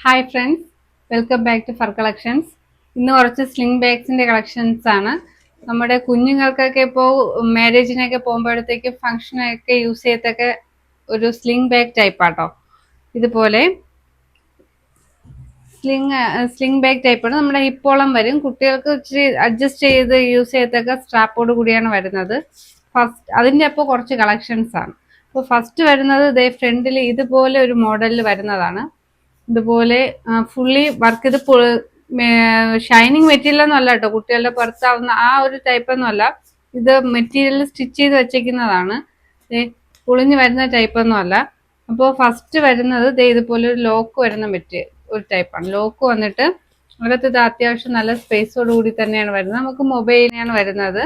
Hi friends, welcome back to fur collections. ഇന്ന് കുറച്ച് sling ബാഗ്സിന്റെ collections ആണ്. നമ്മുടെ കുഞ്ഞുങ്ങൾക്കൊക്കെ ഇപ്പോൾ മാരേജിനൊക്കെ പോകുമ്പോഴത്തേക്ക് ഫംഗ്ഷനൊക്കെ യൂസ് ചെയ്യത്തൊക്കെ ഒരു സ്ലിംഗ് ബാഗ് ടൈപ്പ് ആട്ടോ. ഇതുപോലെ സ്ലിംഗ് ബാഗ് ടൈപ്പാണ്. നമ്മുടെ ഹിപ്പോളം വരും. കുട്ടികൾക്ക് ഇച്ചിരി അഡ്ജസ്റ്റ് ചെയ്ത് യൂസ് ചെയ്യത്തൊക്കെ സ്ട്രാപ്പോട് കൂടിയാണ് വരുന്നത്. അതിൻ്റെ അപ്പോൾ കുറച്ച് കളക്ഷൻസ് ആണ്. അപ്പോൾ ഫസ്റ്റ് വരുന്നത് ഇതേ ഫ്രണ്ടിൽ ഇതുപോലെ ഒരു മോഡലിൽ വരുന്നതാണ്. ഇതുപോലെ ഫുള്ളി വർക്ക് ഇത് ഷൈനിങ് മെറ്റീരിയൽ ഒന്നും അല്ല കേട്ടോ. കുട്ടികളുടെ പുറത്താവുന്ന ആ ഒരു ടൈപ്പ് ഒന്നും അല്ല. ഇത് മെറ്റീരിയൽ സ്റ്റിച്ച് ചെയ്ത് വെച്ചേക്കുന്നതാണ്. പൊളിഞ്ഞു വരുന്ന ടൈപ്പ് ഒന്നും അല്ല. അപ്പോൾ ഫസ്റ്റ് വരുന്നത് ഇതുപോലെ ഒരു ലോക്ക് വരുന്ന ഒരു ടൈപ്പാണ്. ലോക്ക് വന്നിട്ട് അകത്ത് ഇത് അത്യാവശ്യം നല്ല സ്പേസോട് കൂടി തന്നെയാണ് വരുന്നത്. നമുക്ക് മൊബൈലിനാണ് വരുന്നത്.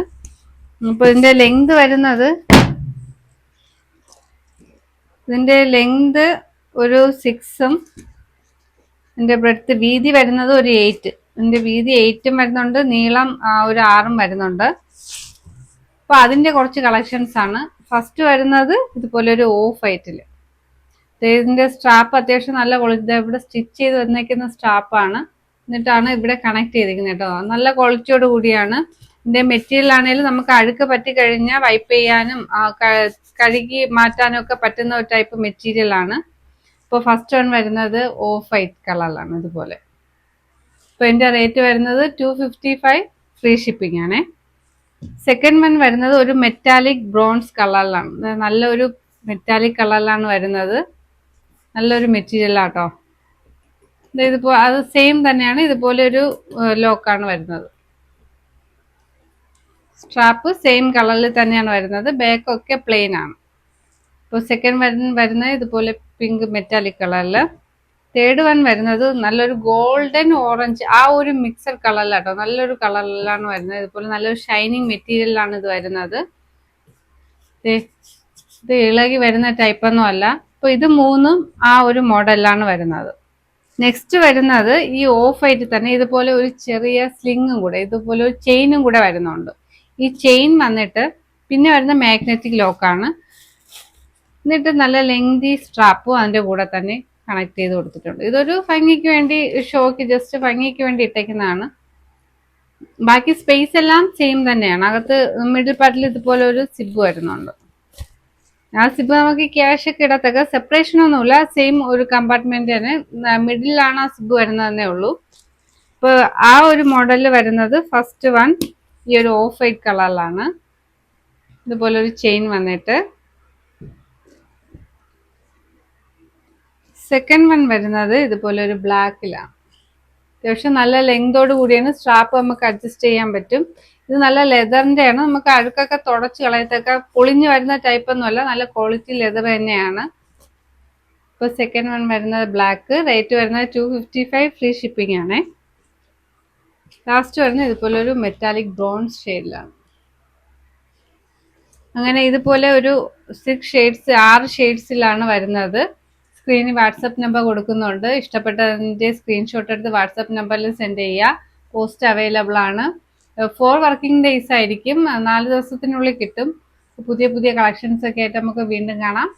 അപ്പോൾ ഇതിന്റെ ലെങ്ത് ഒരു 6ഉം ഇതിന്റെ ബ്രെഡ്ത്ത് വീതി വരുന്നത് ഒരു 8. ഇതിന്റെ വീതി 8ഉം വരുന്നുണ്ട്, നീളം ഒരു 6ഉം വരുന്നുണ്ട്. അപ്പൊ അതിന്റെ കുറച്ച് കളക്ഷൻസ് ആണ്. ഫസ്റ്റ് വരുന്നത് ഇതുപോലെ ഒരു ഓഫ് വൈറ്റില്. ഇതിന്റെ സ്ട്രാപ്പ് അത്യാവശ്യം നല്ല ക്വാളിറ്റി, ഇവിടെ സ്റ്റിച്ച് ചെയ്ത് വന്നേക്കുന്ന സ്ട്രാപ്പാണ്. എന്നിട്ടാണ് ഇവിടെ കണക്ട് ചെയ്തിരിക്കുന്നത് കേട്ടോ. നല്ല ക്വാളിറ്റിയോട് കൂടിയാണ്. ഇതിന്റെ മെറ്റീരിയൽ ആണെങ്കിലും നമുക്ക് അഴുക്ക് പറ്റി കഴിഞ്ഞാൽ വൈപ്പ് ചെയ്യാനും കഴുകി മാറ്റാനും ഒക്കെ പറ്റുന്ന ഒരു ടൈപ്പ് മെറ്റീരിയൽ ആണ്. ഇപ്പോൾ ഫസ്റ്റ് വൺ വരുന്നത് ഓഫ് വൈറ്റ് കളറിലാണ് ഇതുപോലെ. ഇപ്പോൾ ഇതിന്റെ റേറ്റ് വരുന്നത് 255 ഫ്രീ ഷിപ്പിംഗ് ആണ്. സെക്കൻഡ് വൺ വരുന്നത് ഒരു മെറ്റാലിക് ബ്രോൺസ് കളറിലാണ്. നല്ലൊരു മെറ്റാലിക് കളറിലാണ് വരുന്നത്. നല്ലൊരു മെറ്റീരിയൽ ആട്ടോ. ഇതിപ്പോ അത് സെയിം തന്നെയാണ്. ഇതുപോലെ ഒരു ലോക്കാണ് വരുന്നത്. സ്ട്രാപ്പ് സെയിം കളറിൽ തന്നെയാണ് വരുന്നത്. ബാക്ക് ഒക്കെ പ്ലെയിൻ ആണ്. ഇപ്പോൾ സെക്കൻഡ് വരുന്നത് ഇതുപോലെ പിങ്ക് മെറ്റാലിക് കളറില്. തേർഡ് വൺ വരുന്നത് നല്ലൊരു ഗോൾഡൻ ഓറഞ്ച് ആ ഒരു മിക്സഡ് കളറിലാട്ടോ. നല്ലൊരു കളറിലാണ് വരുന്നത്. ഇതുപോലെ നല്ലൊരു ഷൈനിങ് മെറ്റീരിയലാണ് ഇത് വരുന്നത്. ഇത് ഇളകി വരുന്ന ടൈപ്പൊന്നും അല്ല. അപ്പോൾ ഇത് മൂന്നും ആ ഒരു മോഡലിലാണ് വരുന്നത്. നെക്സ്റ്റ് വരുന്നത് ഈ ഓഫ് വൈറ്റ് തന്നെ ഇതുപോലെ ഒരു ചെറിയ സ്ലിങ്ങും കൂടെ, ഇതുപോലെ ഒരു ചെയിനും കൂടെ വരുന്നുണ്ട്. ഈ ചെയിൻ വന്നിട്ട് പിന്നെ വരുന്ന മാഗ്നറ്റിക് ലോക്കാണ്. എന്നിട്ട് നല്ല ലെങ്തി സ്ട്രാപ്പും അതിന്റെ കൂടെ തന്നെ കണക്ട് ചെയ്ത് കൊടുത്തിട്ടുണ്ട്. ഇതൊരു ഭംഗിക്ക് വേണ്ടി, ഷോക്ക് ജസ്റ്റ് ഭംഗിക്ക് വേണ്ടി ഇട്ടേക്കുന്നതാണ്. ബാക്കി സ്പേസ് എല്ലാം സെയിം തന്നെയാണ്. അകത്ത് മിഡിൽ പാർട്ടിൽ ഇതുപോലെ ഒരു സിബ് വരുന്നുണ്ട്. ആ സിബ് നമുക്ക് ക്യാഷ് ഒക്കെ ഇടത്തൊക്കെ, സെപ്പറേഷൻ ഒന്നുമില്ല, സെയിം ഒരു കമ്പാർട്ട്മെന്റ് തന്നെ. മിഡിലാണ് ആ സിബ് വരുന്നതേ ഉള്ളൂ. ഇപ്പൊ ആ ഒരു മോഡലിൽ വരുന്നത് ഫസ്റ്റ് വൺ ഈ ഒരു ഓഫ് വൈറ്റ് കളറിലാണ്. ഇതുപോലെ ഒരു ചെയിൻ വന്നിട്ട് സെക്കൻഡ് വൺ വരുന്നത് ഇതുപോലെ ഒരു ബ്ലാക്കിലാണ്. അത്യാവശ്യം നല്ല ലെങ്തോട് കൂടിയാണ്. സ്ട്രാപ്പ് നമുക്ക് അഡ്ജസ്റ്റ് ചെയ്യാൻ പറ്റും. ഇത് നല്ല ലെതറിന്റെ ആണ്. നമുക്ക് അഴുക്കൊക്കെ തുടച്ച് കളയത്തൊക്കെ പൊളിഞ്ഞു വരുന്ന ടൈപ്പ് ഒന്നുമല്ല. നല്ല ക്വാളിറ്റി ലെതർ തന്നെയാണ്. ഇപ്പൊ സെക്കൻഡ് വൺ വരുന്നത് ബ്ലാക്ക്. റേറ്റ് വരുന്നത് 255 ഫ്രീ ഷിപ്പിംഗ് ആണ്. ലാസ്റ്റ് വരുന്നത് ഇതുപോലെ ഒരു മെറ്റാലിക് ബ്രോൺസ് ഷെയ്ഡിലാണ്. അങ്ങനെ ഇതുപോലെ ഒരു 6 ഷെയ്ഡ്സിലാണ് വരുന്നത്. സ്ക്രീനിൽ വാട്സപ്പ് നമ്പർ കൊടുക്കുന്നുണ്ട്. ഇഷ്ടപ്പെട്ടതിന്റെ സ്ക്രീൻഷോട്ട് എടുത്ത് വാട്സപ്പ് നമ്പറിൽ സെൻഡ് ചെയ്യുക. പോസ്റ്റ് അവൈലബിൾ ആണ്. 4 വർക്കിംഗ് ഡേയ്സ് ആയിരിക്കും. 4 ദിവസത്തിനുള്ളിൽ കിട്ടും. പുതിയ കളക്ഷൻസ് ഒക്കെ ആയിട്ട് നമുക്ക് വീണ്ടും കാണാം.